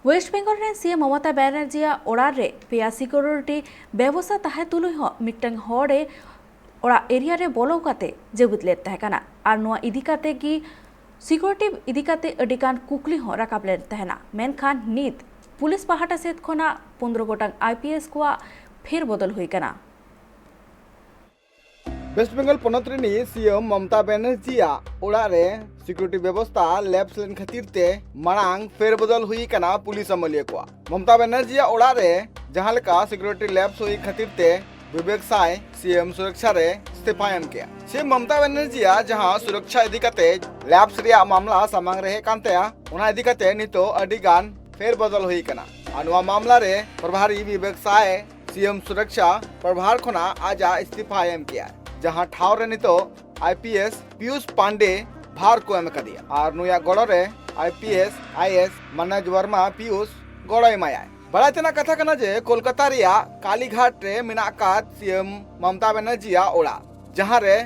Waste Bengal रे CM Mamata Banerjee ओड़ा रे पेया सिक्योरिटी व्यवस्था ताहे तुलुई हो मिटन होड़े ओड़ा एरिया रे बोलो काते जेबुत लेत ताहे काना आर नोआ इदी काते की सिक्योरिटी इदी काते अडिकान कुकली हो राकाब लेत ताहेना मेनखान नित पुलिस पाहाटा सेत खोना 15 गोटांग आईपीएस को फिर बदल हुई काना। वेस्ट बेंगल पनत रेनी सीएम ममता बनर्जी ओड़ा रे सिक्योरिटी व्यवस्था लैप्स लेन खातिर ते मांग फेरबदल हुई कना पुलिस अमलिया को ममता बनर्जी ओड़ा रे जहां लेका सिक्योरिटी लैप्स हुई खातिर ते विवेक साय सीएम सुरक्षा रे इस्तीफा एम किया। सीएम ममता बनर्जी जहां सुरक्षा इदी कते लैप्स रिया मामला सामांग रहे कानते ओना इदी कते नितो अडिगान फेरबदल हुई कना अनुवा मामला रे प्रभारी विवेक साय सीएम सुरक्षा प्रभार खोना आजा इस्तीफा एम किया जहां ठाव रे नितो आईपीएस पीयूष पांडे भार को एम कदिया और नुया गड़ो रे आईपीएस आईएस मनोज वर्मा पीयूष गड़ो एमाया बड़ा तना कथा कना जे कोलकाता रिया कालीघाट रे मिनाकात सीएम ममता बनर्जी ओड़ा जहां रे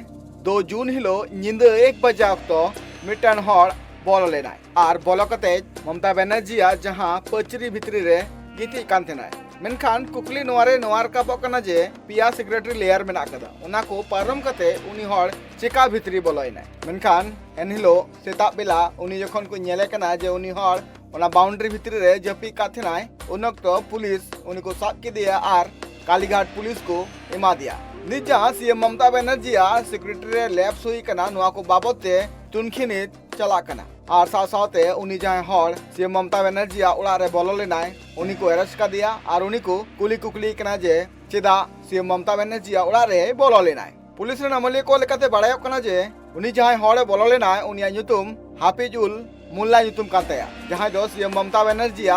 2 जून हिलो निंद 1 बजे अक्तो मिटन हड़ बोलो लेना और बोलो कते ममता बनर्जी जहां पचरी भितरी रे गिती कांतेना मेनखान कुकली नोवारे नोवार का पकना जे पिया सेक्रेटरी लेयर में नाकदा उना को पारम कते उनी हड़ चिका भितरी बोलोइना मेनखान एनहिलो सेता बेला उनी जखन को नेले कना जे उनी हड़ उना बाउंड्री भितरी रे जपी काथेनाय उनक्तो पुलिस उनी को साब के दिया और कालीघाट पुलिस को एमा दिया निजा सीएम ममता बनर्जी सेक्रेटरी रे लैप्स हुई कना नोआ को बाबते तुनखिनी चला कना और साथ साथे उनी जहां हड़ सीएम ममता बनर्जी ओड़ा रे बोलो लेनाय उनी को अरेस्ट कर दिया और उनी को कुली कुकली कना जे चेदा सीएम ममता बनर्जी ओड़ा रे बोलो लेनाय पुलिस रे अमलिया को लेकाते बाड़ायो कना जे उनी जहां हड़ बोलो लेनाय उनी ᱧᱩᱛᱩᱢ हाफिजुल मुल्ला ᱧᱩᱛᱩᱢ कानते जहां दो सीएम ममता बनर्जी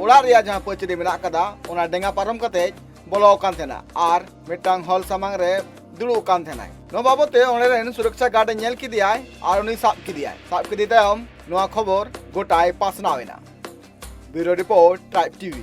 ओड़ा रे जहां पचरी मेना कदा ओना डेंगा पारम कते बोलो कानतेना और मिटांग हॉल सामांग रे दुड़ू कानतेना नो बाबते ओने रेन सुरक्षा गार्ड नेल किदियाय और उनी साब किदियाय तायम नोआ खबर गोटाय पासनावेना ब्यूरो रिपोर्ट ट्राइब टीवी।